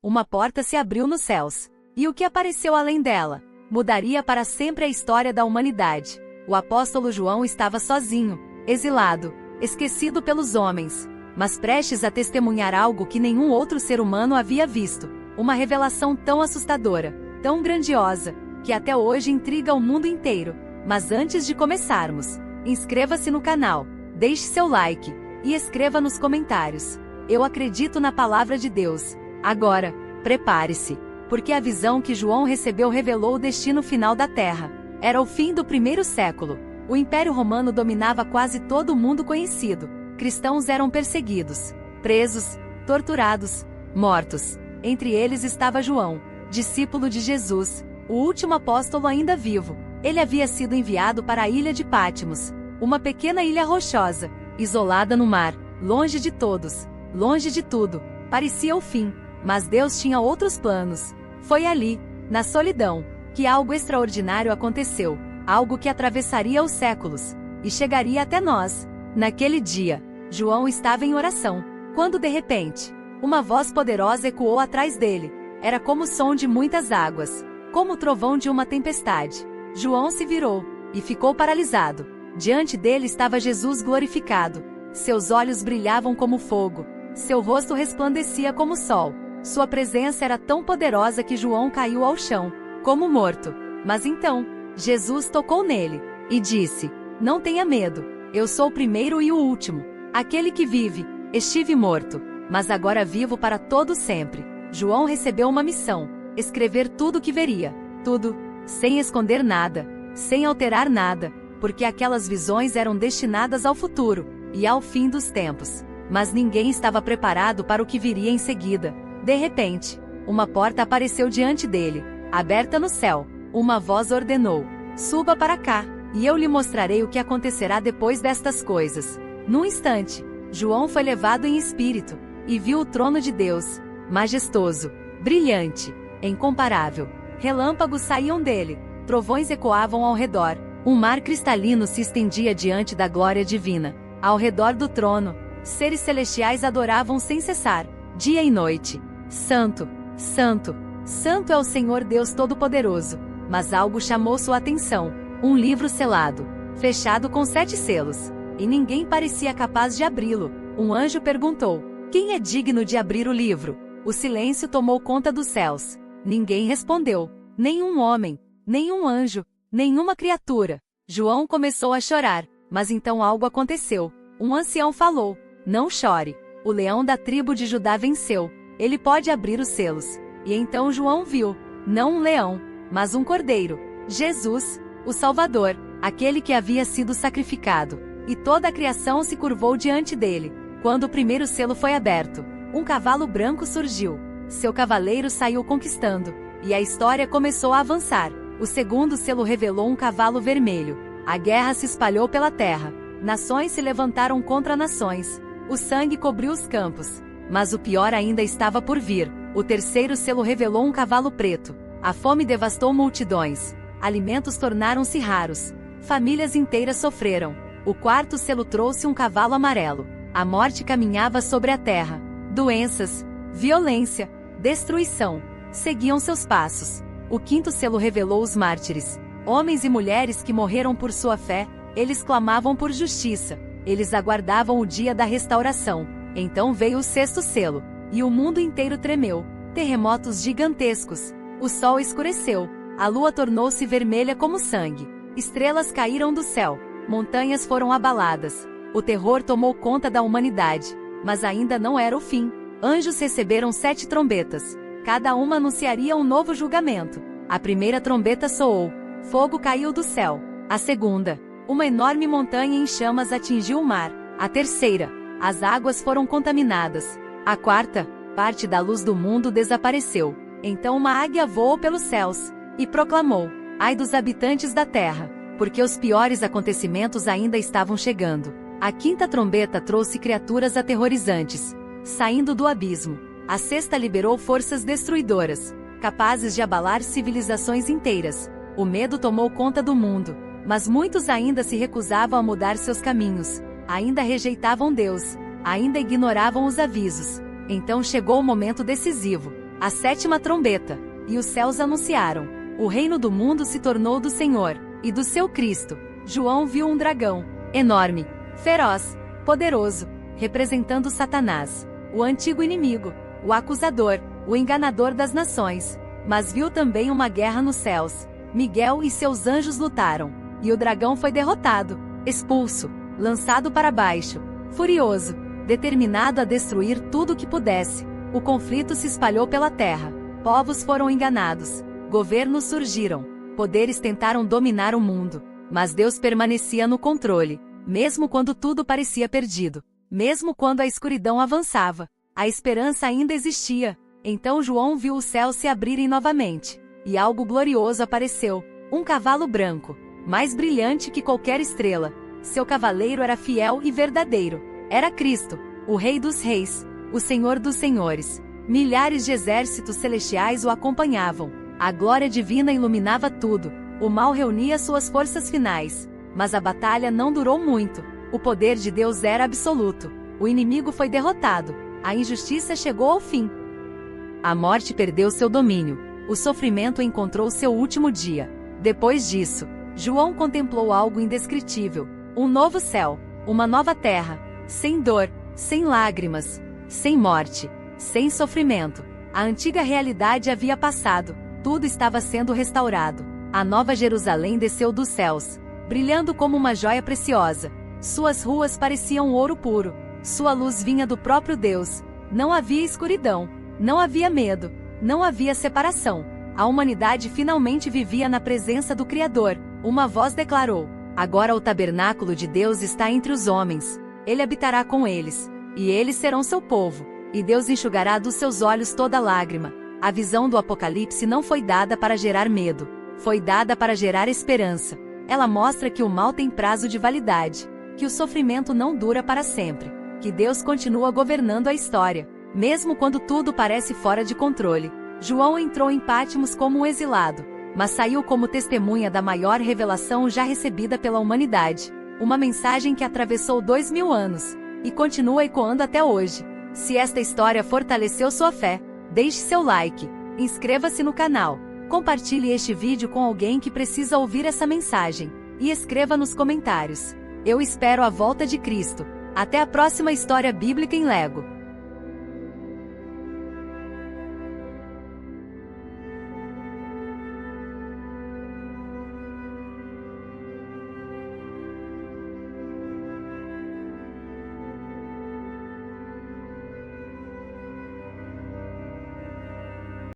uma porta se abriu nos céus. E o que apareceu além dela? Mudaria para sempre a história da humanidade. O apóstolo João estava sozinho, exilado, esquecido pelos homens, mas prestes a testemunhar algo que nenhum outro ser humano havia visto. Uma revelação tão assustadora, tão grandiosa, que até hoje intriga o mundo inteiro. Mas antes de começarmos, inscreva-se no canal, deixe seu like e escreva nos comentários: eu acredito na palavra de Deus. Agora, prepare-se, porque a visão que João recebeu revelou o destino final da Terra. Era o fim do primeiro século. O Império Romano dominava quase todo o mundo conhecido. Cristãos eram perseguidos, presos, torturados, mortos. Entre eles estava João, discípulo de Jesus, o último apóstolo ainda vivo. Ele havia sido enviado para a ilha de Patmos, uma pequena ilha rochosa, isolada no mar, longe de todos, longe de tudo. Parecia o fim, mas Deus tinha outros planos. Foi ali, na solidão, que algo extraordinário aconteceu, algo que atravessaria os séculos e chegaria até nós. Naquele dia, João estava em oração, quando de repente, uma voz poderosa ecoou atrás dele. Era como o som de muitas águas, como o trovão de uma tempestade. João se virou e ficou paralisado. Diante dele estava Jesus glorificado. Seus olhos brilhavam como fogo, seu rosto resplandecia como o sol. Sua presença era tão poderosa que João caiu ao chão, como morto. Mas então, Jesus tocou nele e disse: não tenha medo, eu sou o primeiro e o último, aquele que vive. Estive morto, mas agora vivo para todo sempre. João recebeu uma missão: escrever tudo o que veria, tudo, sem esconder nada, sem alterar nada, porque aquelas visões eram destinadas ao futuro e ao fim dos tempos. Mas ninguém estava preparado para o que viria em seguida. De repente, uma porta apareceu diante dele, aberta no céu. Uma voz ordenou: suba para cá, e eu lhe mostrarei o que acontecerá depois destas coisas. Num instante, João foi levado em espírito, e viu o trono de Deus, majestoso, brilhante, incomparável. Relâmpagos saíam dele, trovões ecoavam ao redor, um mar cristalino se estendia diante da glória divina. Ao redor do trono, seres celestiais adoravam sem cessar, dia e noite: Santo, Santo, Santo é o Senhor Deus Todo-Poderoso. Mas algo chamou sua atenção: um livro selado, fechado com 7 selos. E ninguém parecia capaz de abri-lo. Um anjo perguntou: quem é digno de abrir o livro? O silêncio tomou conta dos céus. Ninguém respondeu. Nenhum homem, nenhum anjo, nenhuma criatura. João começou a chorar, mas então algo aconteceu. Um ancião falou: não chore. O leão da tribo de Judá venceu. Ele pode abrir os selos. E então João viu, não um leão, mas um cordeiro, Jesus, o Salvador, aquele que havia sido sacrificado. E toda a criação se curvou diante dele. Quando o primeiro selo foi aberto, um cavalo branco surgiu. Seu cavaleiro saiu conquistando, e a história começou a avançar. O segundo selo revelou um cavalo vermelho. A guerra se espalhou pela terra. Nações se levantaram contra nações. O sangue cobriu os campos. Mas o pior ainda estava por vir. O terceiro selo revelou um cavalo preto. A fome devastou multidões. Alimentos tornaram-se raros. Famílias inteiras sofreram. O quarto selo trouxe um cavalo amarelo. A morte caminhava sobre a terra. Doenças, violência, destruição seguiam seus passos. O quinto selo revelou os mártires. Homens e mulheres que morreram por sua fé. Eles clamavam por justiça. Eles aguardavam o dia da restauração. Então veio o sexto selo. E o mundo inteiro tremeu. Terremotos gigantescos. O sol escureceu. A lua tornou-se vermelha como sangue. Estrelas caíram do céu. Montanhas foram abaladas. O terror tomou conta da humanidade. Mas ainda não era o fim. Anjos receberam 7 trombetas. Cada uma anunciaria um novo julgamento. A primeira trombeta soou. Fogo caiu do céu. A segunda, uma enorme montanha em chamas atingiu o mar. A terceira, as águas foram contaminadas. A quarta, parte da luz do mundo desapareceu. Então uma águia voou pelos céus e proclamou: ai dos habitantes da terra, porque os piores acontecimentos ainda estavam chegando. A quinta trombeta trouxe criaturas aterrorizantes, saindo do abismo. A sexta liberou forças destruidoras, capazes de abalar civilizações inteiras. O medo tomou conta do mundo, mas muitos ainda se recusavam a mudar seus caminhos, ainda rejeitavam Deus, ainda ignoravam os avisos. Então chegou o momento decisivo. a 7ª trombeta, e os céus anunciaram: o reino do mundo se tornou do Senhor, e do seu Cristo. João viu um dragão, enorme, feroz, poderoso, representando Satanás, o antigo inimigo, o acusador, o enganador das nações. Mas viu também uma guerra nos céus. Miguel e seus anjos lutaram, e o dragão foi derrotado, expulso, lançado para baixo. Furioso, determinado a destruir tudo o que pudesse, o conflito se espalhou pela terra. Povos foram enganados, governos surgiram, poderes tentaram dominar o mundo, mas Deus permanecia no controle, mesmo quando tudo parecia perdido, mesmo quando a escuridão avançava, a esperança ainda existia. Então João viu os céus se abrirem novamente, e algo glorioso apareceu, um cavalo branco, mais brilhante que qualquer estrela. Seu cavaleiro era fiel e verdadeiro. Era Cristo, o Rei dos Reis, o Senhor dos Senhores. Milhares de exércitos celestiais o acompanhavam. A glória divina iluminava tudo. O mal reunia suas forças finais. Mas a batalha não durou muito. O poder de Deus era absoluto. O inimigo foi derrotado. A injustiça chegou ao fim. A morte perdeu seu domínio. O sofrimento encontrou seu último dia. Depois disso, João contemplou algo indescritível. Um novo céu, uma nova terra, sem dor, sem lágrimas, sem morte, sem sofrimento. A antiga realidade havia passado, tudo estava sendo restaurado. A nova Jerusalém desceu dos céus, brilhando como uma joia preciosa. Suas ruas pareciam ouro puro. Sua luz vinha do próprio Deus. Não havia escuridão, não havia medo, não havia separação. A humanidade finalmente vivia na presença do Criador. Uma voz declarou: agora o tabernáculo de Deus está entre os homens. Ele habitará com eles, e eles serão seu povo. E Deus enxugará dos seus olhos toda lágrima. A visão do Apocalipse não foi dada para gerar medo, foi dada para gerar esperança. Ela mostra que o mal tem prazo de validade, que o sofrimento não dura para sempre, que Deus continua governando a história, mesmo quando tudo parece fora de controle. João entrou em Patmos como um exilado, mas saiu como testemunha da maior revelação já recebida pela humanidade. Uma mensagem que atravessou 2000 anos, e continua ecoando até hoje. Se esta história fortaleceu sua fé, deixe seu like, inscreva-se no canal, compartilhe este vídeo com alguém que precisa ouvir essa mensagem, e escreva nos comentários: eu espero a volta de Cristo. Até a próxima história bíblica em Lego.